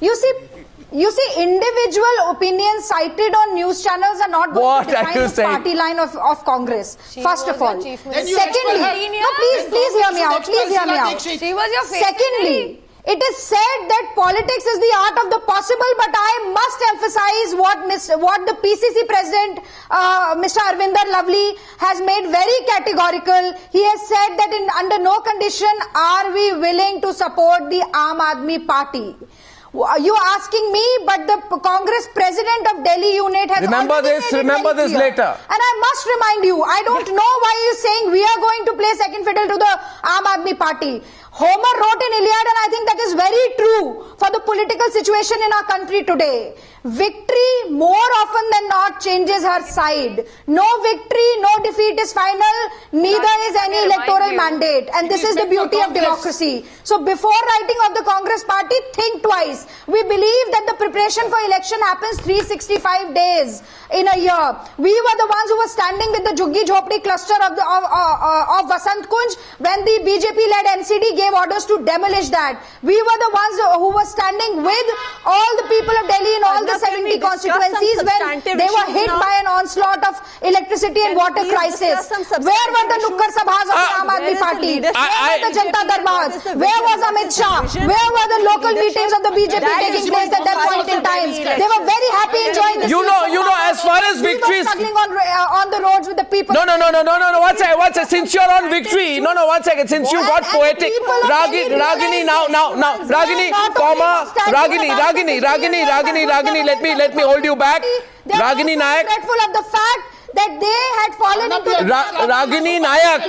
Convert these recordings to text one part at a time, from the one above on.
You see, individual opinions cited on news channels are not going to define the party line of Congress. First of all. Secondly, no, please hear me out. Please hear me out. She was your Secondly, it is said that politics is the art of the possible, but I must emphasize what the PCC president, Mr. Arvinder Lovely, has made very categorical. He has said that under no condition are we willing to support the Aam Aadmi Party. You asking me, but the Congress president of Delhi unit has remember this later. And I must remind you, I don't know why you're saying we are going to play second fiddle to the Aam Aadmi Party. Homer wrote in Iliad, and I think that is very true for the political situation in our country today. Victory more often than not changes her side. No victory, no defeat is final, neither is any electoral mandate. And this is the beauty of democracy. So before writing of the Congress party, think twice. We believe that the preparation for election happens 365 days in a year. We were the ones who were standing with the Juggi Jhopdi cluster of Vasant Kunj when the BJP-led NCD gave orders to demolish that. We were the ones who were standing with all the people of Delhi in all the 70 constituencies when they were hit by an onslaught of electricity and water crisis. Where were the Nukkar Sabhas of the Aam Aadmi Party? Where were the Janata Darbars? Where was Amit Shah? Where were the local meetings of the BJP taking place at that point in time? They were very happy enjoying this. You know, as far as victory is struggling on the roads with the people. No. One second. Since you're on victory, one second. Since you got poetic, Ragini, let me hold you back. Ragini Nayak. Regretful of the fact that they had fallen into Ragini Nayak.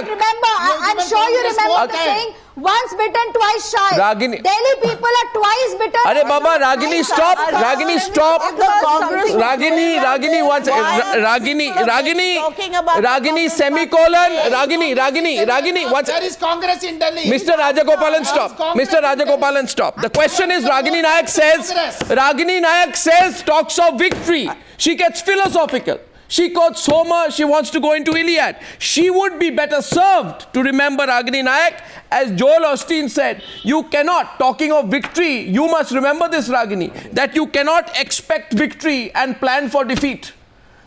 Remember, I'm sure you remember saying once bitten, twice shy. Delhi people are twice bitten. Arey Baba, Ragini, stop. Ragini, stop. Ragini, once. Ragini, semicolon. Ragini, once. There is Congress in Delhi. Mr. Rajagopalan, stop. The question is, Ragini Nayak says, talks of victory. She gets philosophical. She quotes Homer, she wants to go into Iliad. She would be better served to remember Ragini Nayak. As Joel Osteen said, you cannot, talking of victory, you must remember this, Ragini, that you cannot expect victory and plan for defeat.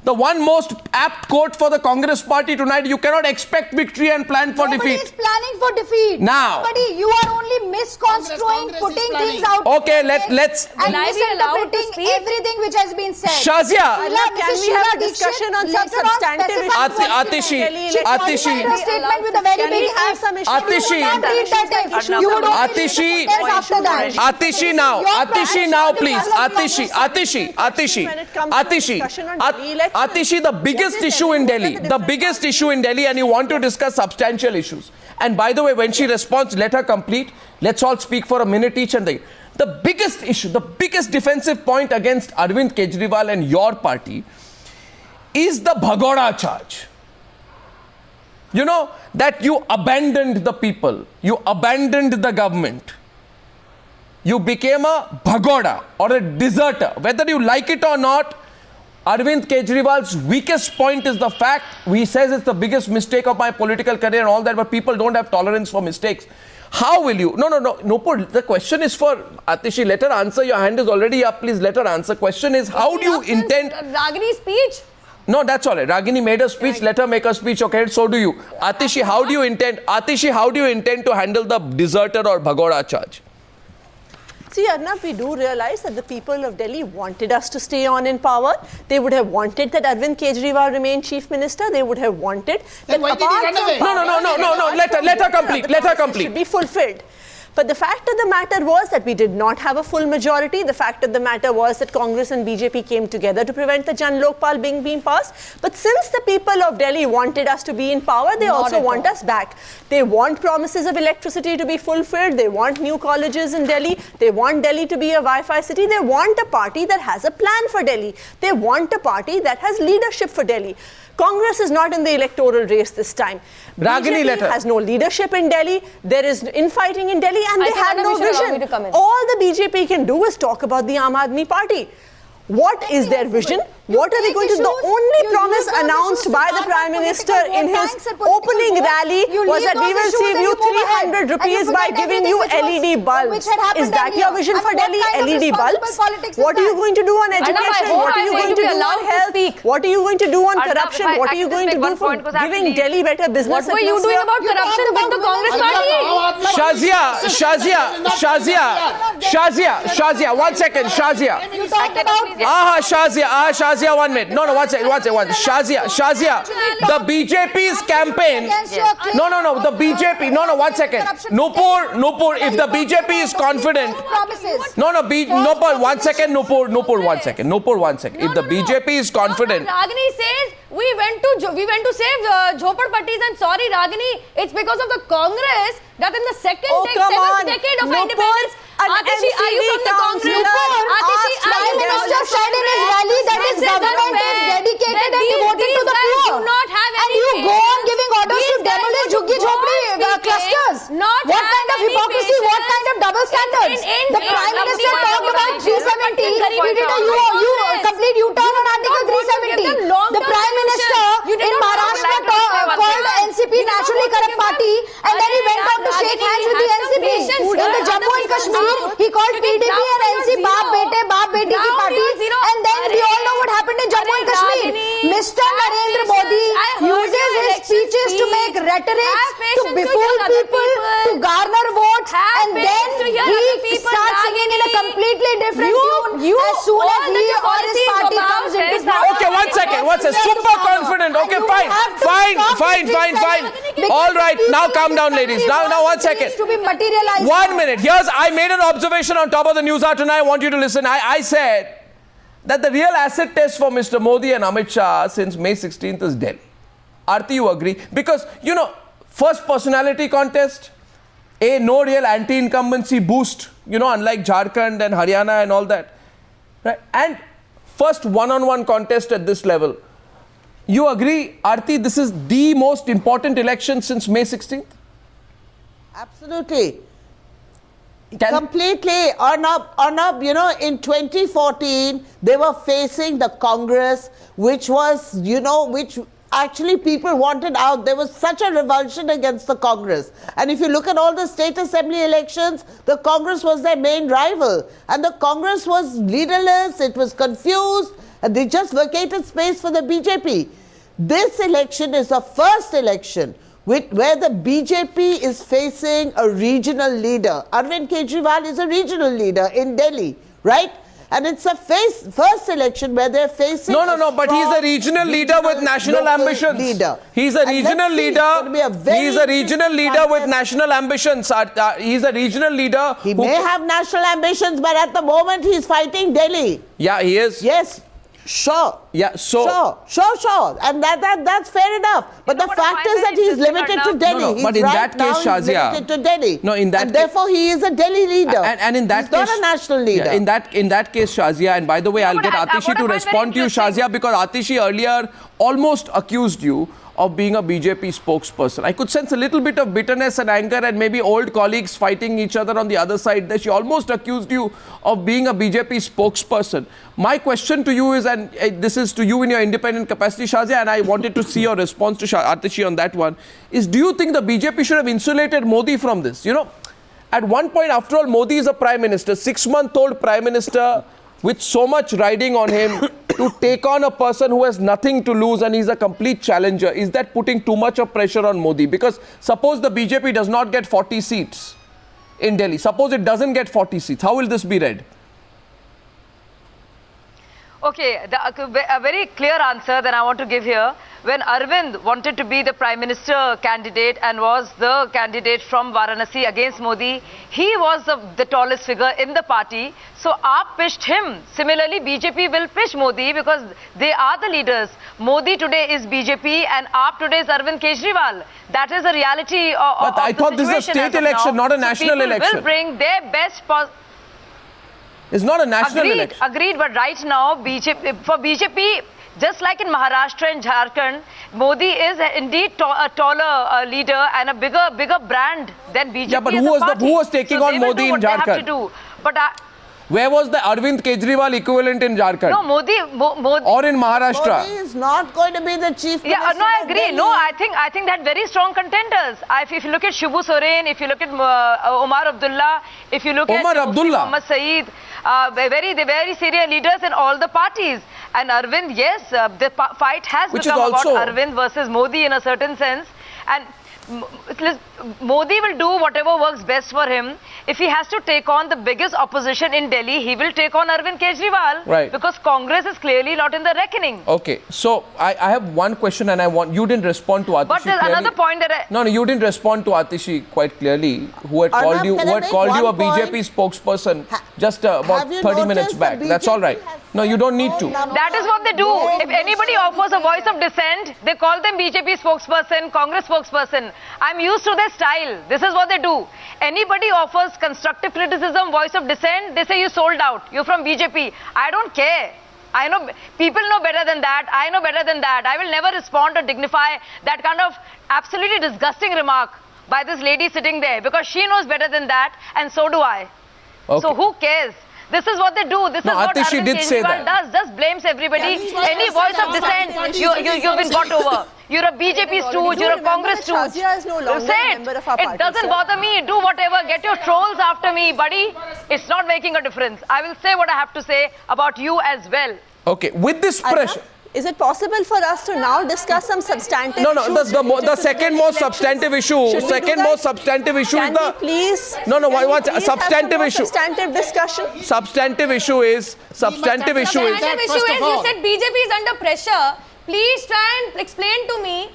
The one most apt quote for the Congress party tonight, you cannot expect victory and plan for defeat. Nobody is planning for defeat. Now. You are only misconstruing, putting things out. Okay, let's. And misinterpreting everything which has been said. Shazia. Can we have a discussion on some substantive issues? Atishi. Statement with a very big Atishi now, please. Atishi, the biggest issue in Delhi, and you want to discuss substantial issues. And by the way, when she responds, let her complete. Let's all speak for a minute each. And the biggest issue, the biggest defensive point against Arvind Kejriwal and your party is the Bhagoda charge. You know, that you abandoned the people, you abandoned the government. You became a Bhagoda or a deserter. Whether you like it or not, Arvind Kejriwal's weakest point is the fact, he says it's the biggest mistake of my political career and all that, but people don't have tolerance for mistakes. How will you? No, the question is for Atishi. Let her answer. Your hand is already up. Please let her answer. Question is, how do you intend... Ragini's speech? No, that's all right. Ragini made a speech. Let her make a speech. Okay, so do you. Atishi, how do you intend to handle the deserter or Bhagoda charge? See, Arnab, we do realize that the people of Delhi wanted us to stay on in power. They would have wanted that Arvind Kejriwal remain Chief Minister. They would have wanted that why did he run away? No. Let her complete. Should be fulfilled. But the fact of the matter was that we did not have a full majority. The fact of the matter was that Congress and BJP came together to prevent the Jan Lokpal being passed. But since the people of Delhi wanted us to be in power, they also want us back. They want promises of electricity to be fulfilled. They want new colleges in Delhi. They want Delhi to be a Wi-Fi city. They want a party that has a plan for Delhi. They want a party that has leadership for Delhi. Congress is not in the electoral race this time. Ragini BJP has no leadership in Delhi. There is infighting in Delhi and they have no vision. All the BJP can do is talk about the Aam Aadmi Party. What is their vision? What are they going to do? The only promise announced by the Prime Minister in his opening rally was that we will save you 300 rupees by giving you LED bulbs. Is that your vision for Delhi? LED bulbs? What are you going to do on education? What are you going to do on health? What are you going to do on corruption? What are you going to do for giving Delhi better business? What were you doing about corruption with the Congress party? Shazia, 1 second, Shazia. Shazia, 1 minute. No, 1 second. Shazia, the BJP's campaign. No, the BJP. No, 1 second. Nupur, if the BJP is confident. Nupur, 1 second. Nupur, 1 second. If the BJP is confident. Ragini says we went to save Jhopadpattis, and sorry, Ragini, it's because of the Congress that in the seventh decade of independence, Atishi, are you from the Congress? Atishi, Prime Minister said in his rally that his government is dedicated and devoted to the poor. And you go on giving orders to demolish Jhuggi Jhopdi clusters. What kind of hypocrisy, what kind of double standards? The Prime Minister talked about 370. He did a complete U-turn on Article 370. The Prime Minister in Maharashtra called NCP Naturally Corrupt Party, and then he went out to shake hands with the NCP. In the Jammu and Kashmir, he called PDP and NC Baap Beti ki party, and then we all know what happened in Jammu and Kashmir. Mr. Narendra Modi uses his speeches to make rhetoric, to befool people, to garner votes, and then he starts singing in a completely different tune as soon as he or his party comes into power. Okay, 1 second. Super confident. Okay, fine. All right, now calm down, ladies. Now 1 second. To be materialized. 1 minute. I made an observation on top of the Newshour tonight. I want you to listen. I said that the real acid test for Mr. Modi and Amit Shah since May 16th is Delhi. Aarti, you agree? Because, first personality contest, no real anti-incumbency boost, unlike Jharkhand and Haryana and all that. Right? And first one-on-one contest at this level. You agree, Aarti, this is the most important election since May 16th? Absolutely. Completely on up, in 2014, they were facing the Congress, which was, which actually people wanted out. There was such a revulsion against the Congress. And if you look at all the state assembly elections, the Congress was their main rival. And the Congress was leaderless, it was confused, and they just vacated space for the BJP. This election is the first election where the BJP is facing a regional leader. Arvind Kejriwal is a regional leader in Delhi, right? And it's a first election where they're facing but he's a regional leader with national ambitions. He's a regional leader. He's a regional leader with national ambitions. He's a regional leader. He may have national ambitions, but at the moment he's fighting Delhi. Yeah, he is. Yes. Sure. Yeah, Sure. And that's fair enough. But the fact is that he's limited to Delhi. But in that case, Shazia, limited to Delhi. And therefore he is a Delhi leader. And in that case, he's not a national leader. Yeah, in that case, Shazia, and by the way, I'll get Atishi to respond to you, Shazia, because Atishi earlier almost accused you of being a BJP spokesperson. I could sense a little bit of bitterness and anger and maybe old colleagues fighting each other on the other side there. She almost accused you of being a BJP spokesperson. My question to you is, and this is to you in your independent capacity, Shazia, and I wanted to see your response to Atishi on that one, is do you think the BJP should have insulated Modi from this? At one point, after all, Modi is a prime minister, 6-month-old prime minister with so much riding on him to take on a person who has nothing to lose and he's a complete challenger. Is that putting too much of pressure on Modi? Because suppose the BJP does not get 40 seats in Delhi. Suppose it doesn't get 40 seats. How will this be read? Okay, a very clear answer that I want to give here. When Arvind wanted to be the Prime Minister candidate and was the candidate from Varanasi against Modi, he was the tallest figure in the party. So AAP pitched him. Similarly, BJP will pitch Modi because they are the leaders. Modi today is BJP and AAP today is Arvind Kejriwal. That is the reality of But I thought this is a state election, not a national election. People will bring their best... It's not a national election. Agreed, but right now, for BJP, just like in Maharashtra and Jharkhand, Modi is indeed a taller leader and a bigger brand than BJP. Yeah, but who was taking on Modi in Jharkhand? Where was the Arvind Kejriwal equivalent in Jharkhand? No, Modi Or in Maharashtra? Modi is not going to be the chief minister. Yeah, no, I of agree. Delhi. No, I think that very strong contenders. If you look at Shibu Soren, if you look at Omar Abdullah, if you look Omar at Abdullah. Muhammad Saeed, very senior leaders in all the parties. And Arvind, yes, the fight has Which become is also about Arvind versus Modi in a certain sense. And Modi will do whatever works best for him. If he has to take on the biggest opposition in Delhi, he will take on Arvind Kejriwal. Right. Because Congress is clearly not in the reckoning. Okay, so I have one question and you didn't respond to Atishi But there's clearly. another point that No, you didn't respond to Atishi quite clearly, who had called you, can I make a one BJP spokesperson just about have you 30 minutes noticed back. the That's all right. BJP has No, you don't need to. That is what they do. If anybody offers a voice of dissent, they call them BJP spokesperson, Congress spokesperson. I'm used to their style. This is what they do. Anybody offers constructive criticism, voice of dissent, they say you sold out. You're from BJP. I don't care. I know people know better than that. I know better than that. I will never respond or dignify that kind of absolutely disgusting remark by this lady sitting there, because she knows better than that, and so do I. Okay. So who cares? This is what they do. This No, is what Atishi Arvind did say Kejriwal that. does. Just blames everybody. Any voice of dissent, you've been got over. You're a BJP stooge. You're a Congress stooge. Shazia is no longer Say a it. member of our It party, doesn't sir. bother me. Do whatever. Get your trolls after me, buddy. It's not making a difference. I will say what I have to say about you as well. Okay, with this pressure. Is it possible for us to now discuss some substantive No, issues the related the to second the most elections? substantive issue, Should we do second that? most substantive issue Can is we the... please? No, can we what's please have substantive some more issue? Substantive discussion. Substantive issue is... Substantive issue is you said BJP is under pressure. Please try and explain to me,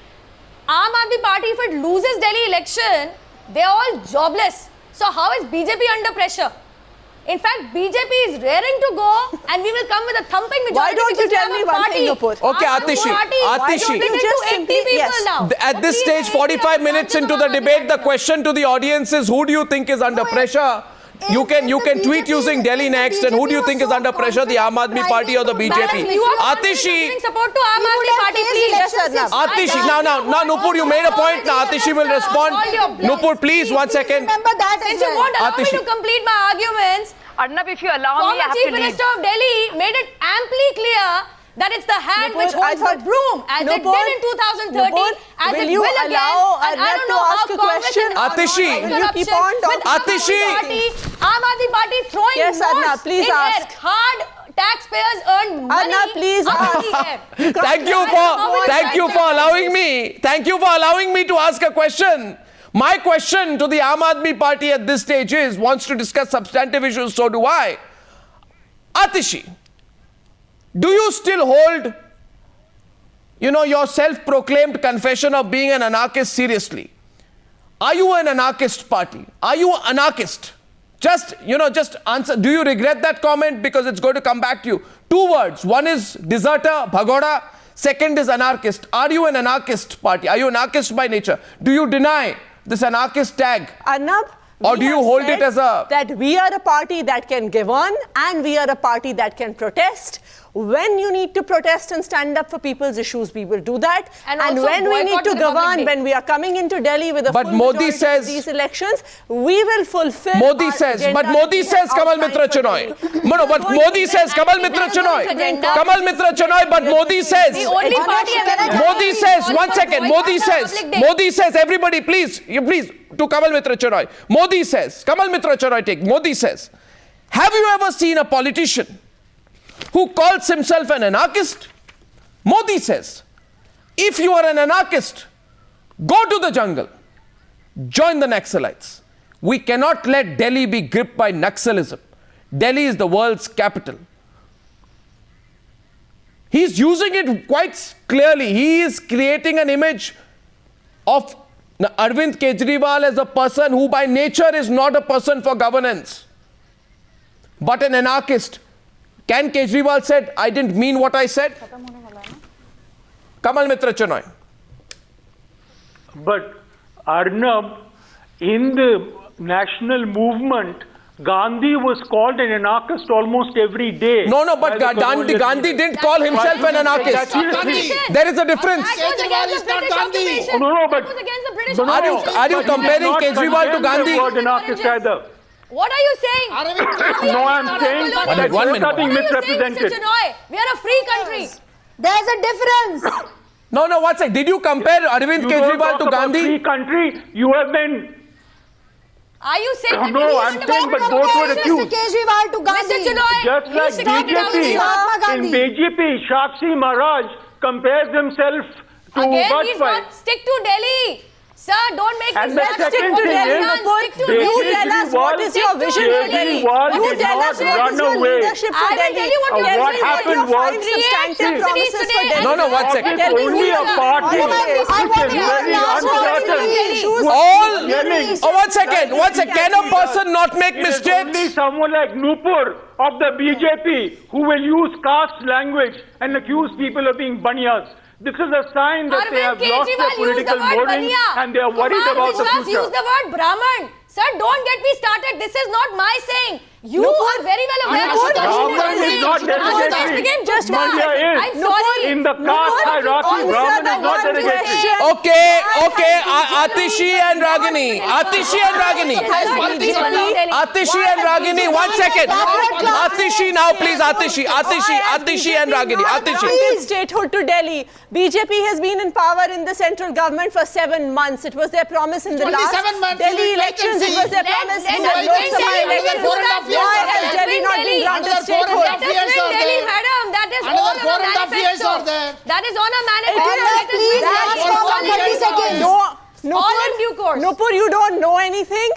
Aam Aadmi Party, if it loses Delhi election, they're all jobless. So how is BJP under pressure? In fact, BJP is raring to go, and we will come with a thumping majority. Why don't you because we tell have me a one party. thing, Nupur? Okay, Aam Aadmi Atishi, Party. Atishi. Why don't we Just get to 80 simply- people yes. now? At this So stage, please, 45 minutes into the debate, the question to the audience is, who do you think is under pressure? You can tweet using Delhi Next, and who do you think is under pressure, the Aam Aadmi Party or the BJP? You are Atishi, giving support to Aam Aadmi Party, please. Yes, Arnab. Atishi, now, Nupur, you made a point. Now, Atishi will respond. Nupur, please, 1 second. Remember that Since you won't allow me Atishi. to complete my arguments, Arnab, if you allow me, I former have Chief to leave. Minister of Delhi made it amply clear that it's the hand Nupur, which holds the broom, as it Nupur, did in 2013, Nupur, as will it you will again. allow And I Arnab don't to know how ask a Congress question? is Atishi. Will you keep on talking? Atishi. Aam Aadmi Party throwing Yes, notes Arnab, please in ask. air. Hard taxpayers earned money. Arnab, please up ask. in the air. Thank you for allowing me. Thank you for allowing me to ask a question. My question to the Aam Aadmi Party at this stage is, wants to discuss substantive issues, so do I. Atishi, do you still hold, your self-proclaimed confession of being an anarchist seriously? Are you an anarchist party? Are you an anarchist? Just answer. Do you regret that comment? Because it's going to come back to you. 2 words. One is deserter, bhagoda. Second is anarchist. Are you an anarchist party? Are you anarchist by nature? Do you deny this anarchist tag? Arnab, Or we do you have hold said it as a... that we are a party that can govern and we are a party that can protest. When you need to protest and stand up for people's issues, we will do that. And And also when we need boycott to Republic govern, Day. when we are coming into Delhi with a But full Modi majority says- of these elections, we will fulfill Modi our says, agenda but that Modi we says have Kamal outlined Mitra for Chanoy. Delhi. No, but Modi says Kamal Mitra Chanoy. Kamal Mitra Chanoy, but Modi says... The only party Modi says, 1 second, Modi says, everybody please, to Kamal Mitra Chanoy. Modi says, Kamal Mitra Chanoy Modi says, have you ever seen a politician who calls himself an anarchist? Modi says, if you are an anarchist, go to the jungle, join the Naxalites. We cannot let Delhi be gripped by Naxalism. Delhi is the world's capital. He's using it quite clearly. He is creating an image of Arvind Kejriwal as a person who by nature is not a person for governance, but an anarchist. Can Kejriwal said, I didn't mean what I said? Kamal Mitra Chanoy. But Arnab, in the national movement, Gandhi was called an anarchist almost every day. No, but by the Gandhi colonial didn't call himself an anarchist. That's There is a difference. That was against the British occupation. Oh, no, but- That was against the British but no, Are you but he comparing did not Kejriwal to condemn Gandhi? the word anarchist either. What are you saying? No, I'm saying that one you're minute. being What are you saying, Mr. misrepresented. Chenoy? We are a free country. There's a difference. No, one sec. Did you compare Arvind You don't Kejriwal talk to about Gandhi? free country. You have been. Are you saying that No, we I'm want to saying, vote but for both were Mr. accused. Kejriwal to Gandhi. Mr. Chenoy, Just you like should talk it out with BJP, Mahatma in Gandhi. BJP, Shakshi Maharaj compares himself to Again, he's Vajpayee. not. Stick to Delhi. Sir, don't make And this the bad. second Stick to thing Delhi, is, Nupur. Stick to You Delhi. tell us what is your vision for Delhi. Kejriwal You did tell not us what run is your away. leadership for I will Delhi. tell you what you What have happened your was- five substantive promises for Delhi. No, one sec. It's only a party I which want is to hear very last uncertain. one. All. Yelling. Oh, one second. Can a person not make It is only mistakes? someone like Nupur of the BJP who will use caste language and accuse people of being banyas. This is a sign that they have Arvind lost their Kejriwal used the political word moorings Baniya. and they are worried Kumar about the Vishwas future. used the word Brahman. Sir, don't get me started. This is not my saying. You are very well aware of what Brahman is not derogatory. became just Mandya is. I'm sorry. In the caste hierarchy, Brahman is not derogatory. Okay. Atishi and Ragini. Atishi and Ragini, 1 second. Atishi now, please. Atishi and Ragini. Atishi. Statehood to Delhi. BJP has been in power in the central government for 7 months. It was their promise in the Only last 7 months. Delhi You will wait and elections. It see. was their promise in the let Lok us Sabha wait and see. elections. Another 4.5 years Why are has there. Delhi not been granted Another statehood? 4.5 Let us years win are Delhi, there. madam. That is Another all on a 4.5 years manifesto. are there. That is on a It manifesto. is- Let us please win ask Delhi. for 30 seconds. No, All in due course. Nupur, you don't know anything.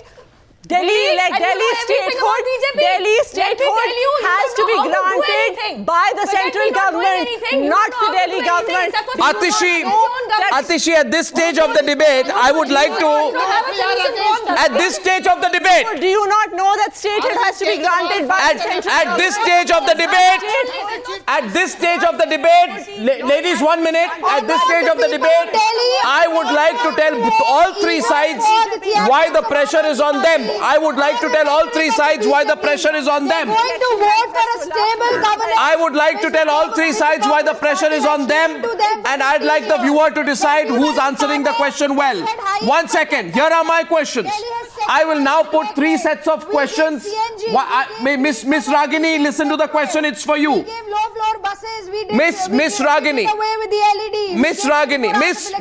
Delhi, Really? like And you Delhi know everything about statehood, BJP? Delhi Let me statehood tell you, you has don't to be know how to do granted anything. by the Forget central me not doing government, anything. You not don't the know how to Delhi do anything. government. Except for Atishi, your own government. Atishi, at this stage of the debate, I would like You to, have a solution for all at this stage of the debate, Do you not know that statehood has to be granted by the central at this government? stage of the debate, at this stage of the debate, ladies, 1 minute, at this stage of the debate, I would like to tell all three sides why the pressure is on them. I would like to tell all three sides why the pressure is on them. Going to vote for a stable governance. I would like to tell all three sides why the pressure is on them, and I'd like the viewer to decide who's answering the question well. 1 second, here are my questions. I will now put 3 sets of questions. Miss Ragini, listen to the question, it's for We you. gave low floor buses. We did. Miss Ragini. Away with the LEDs. Miss Ragini, Miss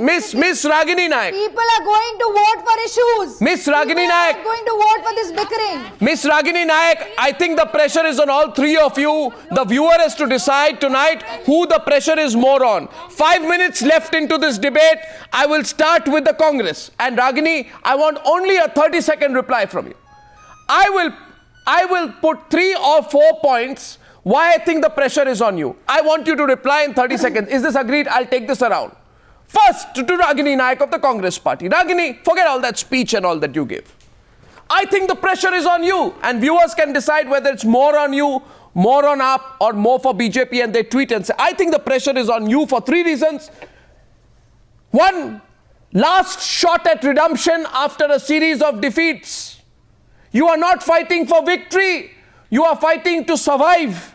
Ragini Naik. People are going to vote for issues. Miss Ragini People are Naik. going to vote for this bickering. Miss Ragini Naik, I think the pressure is on all three of you. The viewer has to decide tonight who the pressure is more on. 5 minutes left into this debate. I will start with the Congress. And Ragini, I want only a 30-second reply from you. I will put 3 or 4 points why I think the pressure is on you. I want you to reply in 30 seconds. Is this agreed? I'll take this around. First, to Ragini Naik of the Congress party. Ragini, forget all that speech and all that you gave. I think the pressure is on you, and viewers can decide whether it's more on you, more on AAP, or more for BJP, and they tweet and say, I think the pressure is on you for 3 reasons. 1, last shot at redemption after a series of defeats. You are not fighting for victory, you are fighting to survive,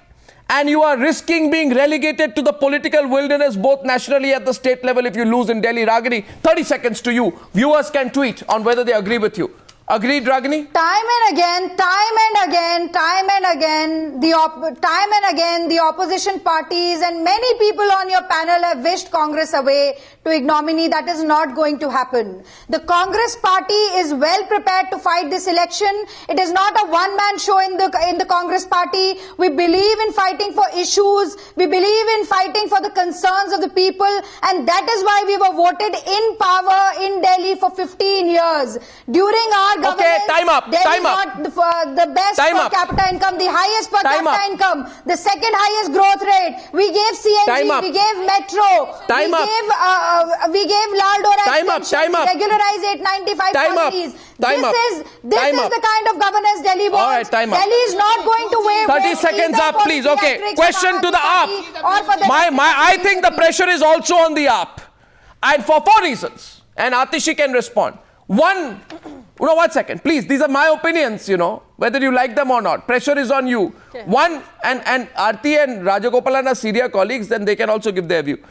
and you are risking being relegated to the political wilderness both nationally at the state level if you lose in Delhi. Ragini, 30 seconds to you. Viewers can tweet on whether they agree with you. Agreed, Ragini? Time and again, the opposition parties and many people on your panel have wished Congress away to ignominy. That is not going to happen. The Congress party is well prepared to fight this election. It is not a one-man show in the Congress party. We believe in fighting for issues. We believe in fighting for the concerns of the people, and that is why we were voted in power in Delhi for 15 years. During our government, Okay, time up, Delhi time up. got the best Time per up. capita income, the highest per Time capita up. income, the second highest growth rate. We gave CNG, Time up. we gave Metro, Time up. we gave Laldora Time up, extension, time up. regularized 895 Time up. policies. Time up. This Time is up. the kind of governance Delhi wants. All right, time up. Delhi is not going to waive 30 seconds up, please. Okay, question to the AAP. I think the pressure is also on the AAP, and for 4 reasons. And Atishi can respond. 1, 1 second, please. These are my opinions, whether you like them or not. Pressure is on you. Okay. 1, and Aarti and Rajagopalan are senior colleagues, then they can also give their view.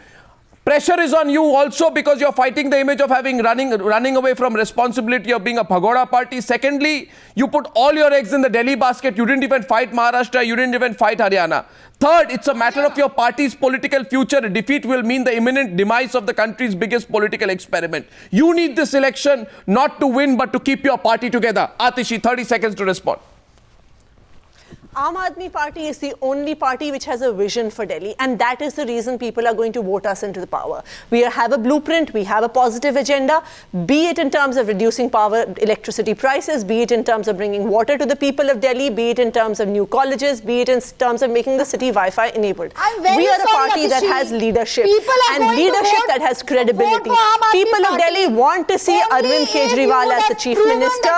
Pressure is on you also because you're fighting the image of running away from responsibility of being a pagoda party. Secondly, you put all your eggs in the Delhi basket. You didn't even fight Maharashtra. You didn't even fight Haryana. Third, it's a matter of your party's political future. A defeat will mean the imminent demise of the country's biggest political experiment. You need this election not to win but to keep your party together. Atishi, 30 seconds to respond. Aam Aadmi Party is the only party which has a vision for Delhi, and that is the reason people are going to vote us into the power. We have a blueprint, we have a positive agenda, be it in terms of reducing electricity prices, be it in terms of bringing water to the people of Delhi, be it in terms of new colleges, be it in terms of making the city Wi-Fi enabled. We are a party that has leadership and leadership that has credibility. People of Delhi want to see Arvind Kejriwal as the Chief Minister.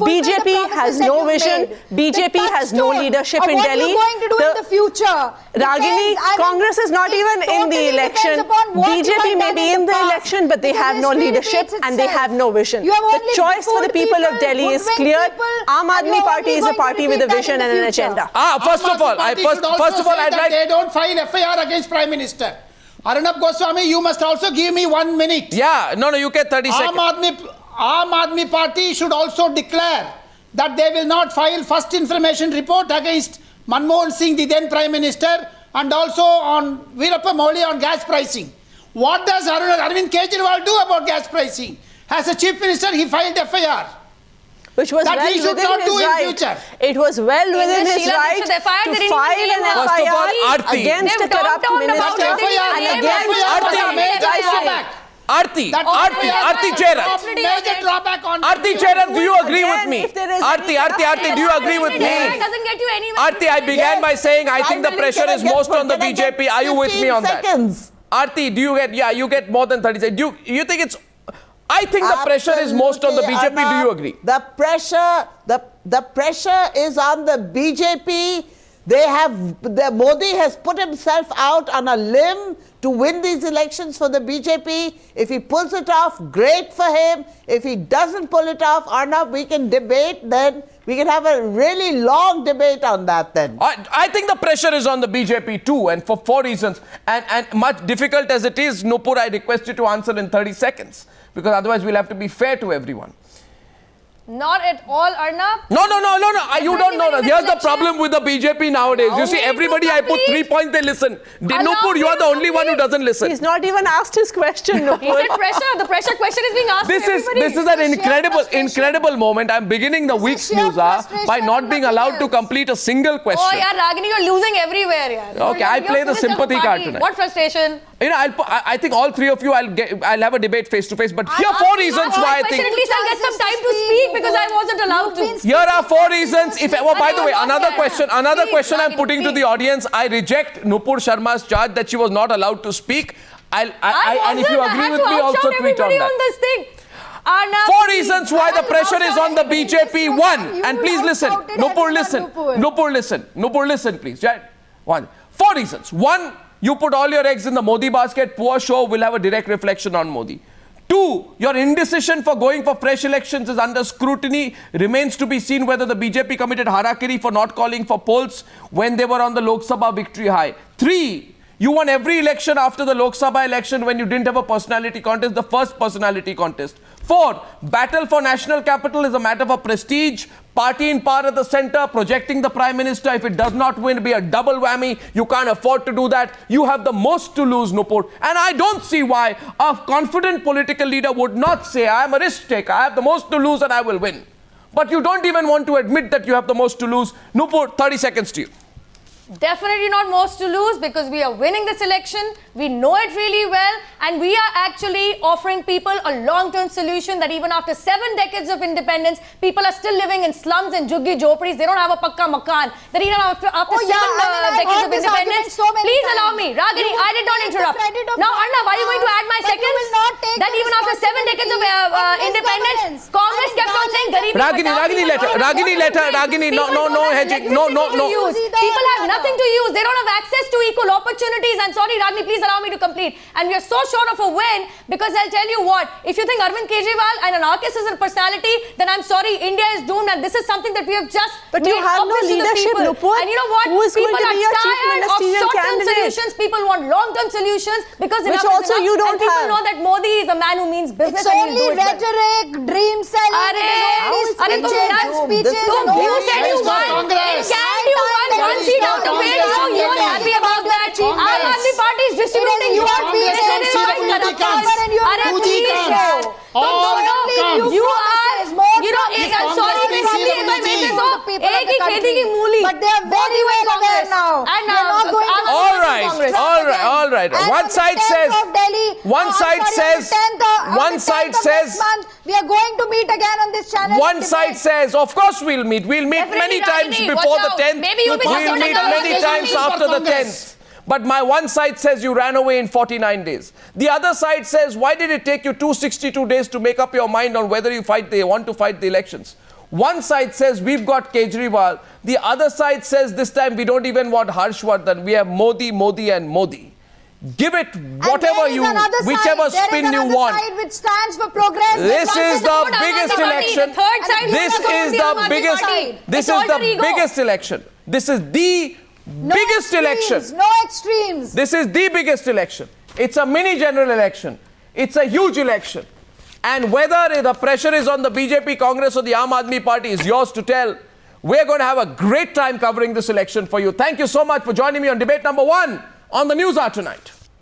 BJP has no vision. BJP has no leadership in Delhi. What are you going to do in the future? Ragini, Congress is not even in the election. BJP may be in the election, but they have no leadership and they have no vision. The choice for the people of Delhi is clear. Aam Aadmi Party is a party with a vision and an agenda. First of all, I'd like... They don't file FIR against Prime Minister. Arnab Goswami, you must also give me 1 minute. Yeah, no, you get 30 seconds. Aam Aadmi Party should also declare that they will not file first information report against Manmohan Singh, the then Prime Minister, and also on Veerappa Moily on gas pricing. What does Arvind Kejriwal do about gas pricing? As a Chief Minister, he filed FIR. Which was that he should not do in future. It was well within his right to file an FIR against a corrupt minister and against Arti Cherat, do you agree with me? Arti, do you agree with me? Arti, I began by saying I think the pressure is most on the BJP. Are you with me on that? Arti, do you get, you get more than 30 seconds. Do you think it's, I think the pressure is most on the BJP. Do you agree? The pressure is on the BJP. Modi has put himself out on a limb to win these elections for the BJP. If he pulls it off, great for him. If he doesn't pull it off, Arnab, we can debate then. We can have a really long debate on that then. I think the pressure is on the BJP too, and for 4 reasons. And much difficult as it is, Nupur, I request you to answer in 30 seconds, because otherwise we'll have to be fair to everyone. Not at all, Arnab. No. You don't know. Here's the problem with the BJP nowadays. You see, everybody I put 3 points, they listen. Nupur, you are the only one who doesn't listen. He's not even asked his question, Nupur. He said pressure. The pressure question is being asked to everybody. This is an incredible moment. I'm beginning the week's news by not being allowed to complete a single question. Oh, yeah, Ragini, you're losing everywhere. Yeah. Okay, I play the sympathy card tonight. What frustration? I think all 3 of you, I'll have a debate face to face. But here are 4 reasons why I think. At least I'll get some time to speak because I wasn't allowed to. Here are 4 reasons. By the way, another question I'm putting to the audience. I reject Nupur Sharma's charge that she was not allowed to speak. And if you agree with me, also tweet on that. On this thing. 4 reasons why the pressure is on the BJP. 1, and please listen. Nupur, listen. Nupur, listen, please. 1. 4 reasons. 1, you put all your eggs in the Modi basket. Poor show will have a direct reflection on Modi. 2, your indecision for going for fresh elections is under scrutiny. Remains to be seen whether the BJP committed harakiri for not calling for polls when they were on the Lok Sabha victory high. 3, you won every election after the Lok Sabha election when you didn't have a personality contest, the first personality contest. 4, battle for national capital is a matter of prestige. Party in power at the center, projecting the Prime Minister. If it does not win, it'll be a double whammy. You can't afford to do that. You have the most to lose, Nupur. And I don't see why a confident political leader would not say, I am a risk taker. I have the most to lose and I will win. But you don't even want to admit that you have the most to lose. Nupur, 30 seconds to you. Definitely not most to lose because we are winning this election. We know it really well and we are actually offering people a long-term solution that even after 7 decades of independence, people are still living in slums and juggi jhoparis. They don't have a pakka makan. That even after 7 decades of independence. Please allow me. Ragini, I did not interrupt. Now, Arnab, are you going to add my seconds? That even after 7 decades of independence, Congress kept on saying Ragini, no hedging. No. People have nothing to use. They don't have access to equal opportunities. I'm sorry, Ragini, please allow me to complete. And we are so short of a win because I'll tell you what, if you think Arvind Kejriwal an anarchist is a personality, then I'm sorry, India is doomed, and this is something that we have just But you have no leadership, Nupur. And you know what? Who is going to be your chief People are tired of ministerial short-term candidate? solutions. People want long-term solutions because Which enough also is enough. you don't and people have. know that Modi is a man who means business It's and only he'll do it well. rhetoric, dream selling, Speeches, you said you won. In Can you won one seat out of 8? You are happy about that. Aam Aadmi Party is distributing You are being You know, I'm sorry, Ragini, if I may say so, एक ही खेती की मूली. But they are very well aware now. And They are not going to All right. And One on the side 10th says, of Delhi, one side says, one side says, next month, we are going to meet again on this channel. one side says, of course we'll meet. We'll meet Definitely, many times Ragini, before watch the out. 10th. Maybe you'll be We'll supporting meet the many Congress times only. after the 10th. But my one side says you ran away in 49 days. The other side says, why did it take you 262 days to make up your mind on whether you want to fight the elections? One side says we've got Kejriwal. The other side says this time we don't even want Harshvardhan. We have Modi, and Modi. Give it whatever whichever spin you want. Side which stands for progress. This is the biggest election. This is the biggest election. This is the biggest election. No extremes. This is the biggest election. It's a mini general election. It's a huge election. And whether the pressure is on the BJP, Congress or the Aam Aadmi Party is yours to tell. We're going to have a great time covering this election for you. Thank you so much for joining me on debate number 1 on the Newshour tonight.